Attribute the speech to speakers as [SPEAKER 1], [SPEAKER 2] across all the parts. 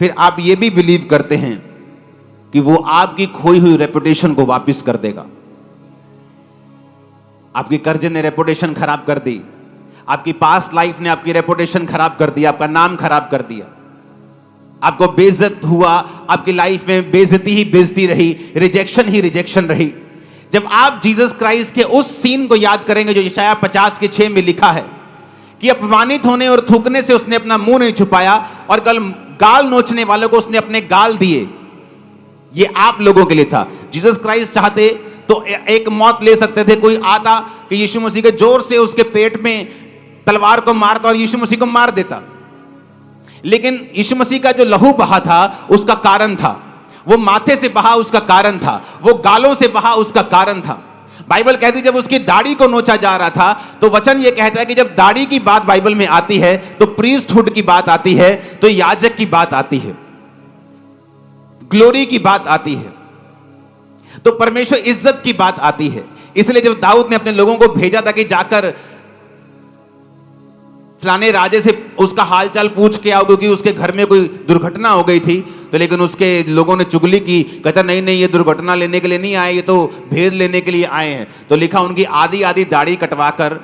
[SPEAKER 1] फिर आप ये भी बिलीव करते हैं कि वो आपकी खोई हुई रेपुटेशन को वापस कर देगा। आपकी कर्जे ने रेपुटेशन खराब कर दी, आपकी पास्ट लाइफ ने आपकी रेपुटेशन खराब कर दी, आपका नाम खराब कर दिया, आपको बेइज्जत हुआ, आपकी लाइफ में बेइज्जती ही बेइज्जती रही, रिजेक्शन ही रिजेक्शन रही। जब आप जीसस क्राइस्ट के उस सीन को याद करेंगे जो यशायाह 50:6 में लिखा है कि अपमानित होने और थूकने से उसने अपना मुंह नहीं छुपाया और कल गाल नोचने वालों को उसने अपने गाल दिए, ये आप लोगों के लिए था। जीसस क्राइस्ट चाहते तो एक मौत ले सकते थे, कोई आता कि यीशु मसीह के जोर से उसके पेट में तलवार को मारता और यीशु मसीह को मार देता, लेकिन यीशु मसीह का जो लहू बहा था उसका कारण था, वो माथे से बहा उसका कारण था, वो गालों से बहा उसका कारण था। बाइबल कहती जब उसकी दाढ़ी को नोचा जा रहा था तो वचन ये कहता है कि जब दाढ़ी की बात बाइबल में आती है तो प्रीस्टहुड की बात आती है, तो याजक की बात आती है, ग्लोरी की बात आती है, तो परमेश्वर इज्जत की बात आती है। इसलिए जब दाऊद ने अपने लोगों को भेजा था कि जाकर फलाने राजे से उसका हालचाल पूछ के आओ क्योंकि उसके घर में कोई दुर्घटना हो गई थी, तो लेकिन उसके लोगों ने चुगली की, कहता नहीं नहीं ये दुर्घटना लेने के लिए नहीं आए, ये तो भेद लेने के लिए आए हैं। तो लिखा उनकी आधी आधी दाढ़ी कटवाकर,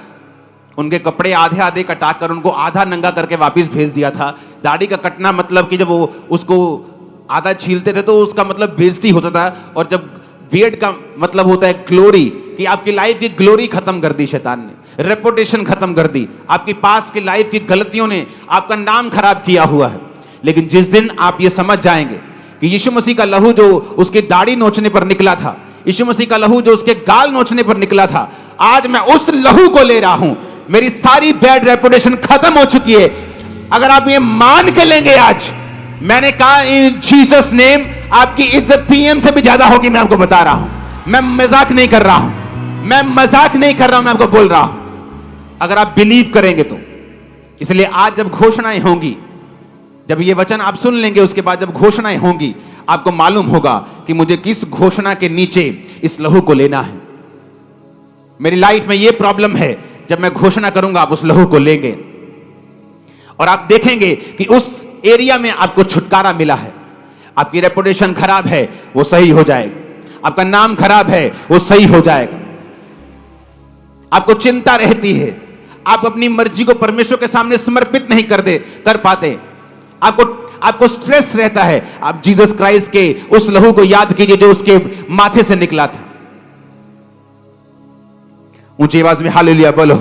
[SPEAKER 1] उनके कपड़े आधे आधे कटाकर उनको आधा नंगा करके वापस भेज दिया था। दाढ़ी का कटना मतलब कि जब वो उसको आधा छीलते थे तो उसका मतलब बेइज्जती होता था, और जब बियर्ड का मतलब होता है ग्लोरी, कि आपकी लाइफ की ग्लोरी खत्म कर दी शैतान ने, रेपुटेशन खत्म कर दी, आपकी पास की लाइफ की गलतियों ने आपका नाम खराब किया हुआ है। लेकिन जिस दिन आप ये समझ जाएंगे कि यीशु मसीह का लहू जो उसकी दाढ़ी नोचने पर निकला था, यीशु मसीह का लहू जो उसके गाल नोचने पर निकला था, आज मैं उस लहू को ले रहा हूं, मेरी सारी बैड रेपुटेशन खत्म हो चुकी है। अगर आप ये मान के लेंगे, आज मैंने कहा इन जीसस नेम आपकी इज्जत पीएम से भी ज्यादा होगी। मैं आपको बता रहा हूं, मैं मजाक नहीं कर रहा हूं, मैं मजाक नहीं कर रहा हूं, मैं आपको बोल रहा हूं, अगर आप बिलीव करेंगे तो। इसलिए आज जब घोषणाएं होंगी, जब ये वचन आप सुन लेंगे, उसके बाद जब घोषणाएं होंगी आपको मालूम होगा कि मुझे किस घोषणा के नीचे इस लहू को लेना है। मेरी लाइफ में ये प्रॉब्लम है, जब मैं घोषणा करूंगा आप उस लहू को लेंगे और आप देखेंगे कि उस एरिया में आपको छुटकारा मिला है। आपकी रेपुटेशन खराब है वो सही हो जाएगा, आपका नाम खराब है वो सही हो जाएगा। आपको चिंता रहती है, आप अपनी मर्जी को परमेश्वर के सामने समर्पित नहीं कर पाते, आपको स्ट्रेस रहता है, आप जीसस क्राइस्ट के उस लहू को याद कीजिए जो उसके माथे से निकला था। ऊंची आवाज में हालेलुया बोलो।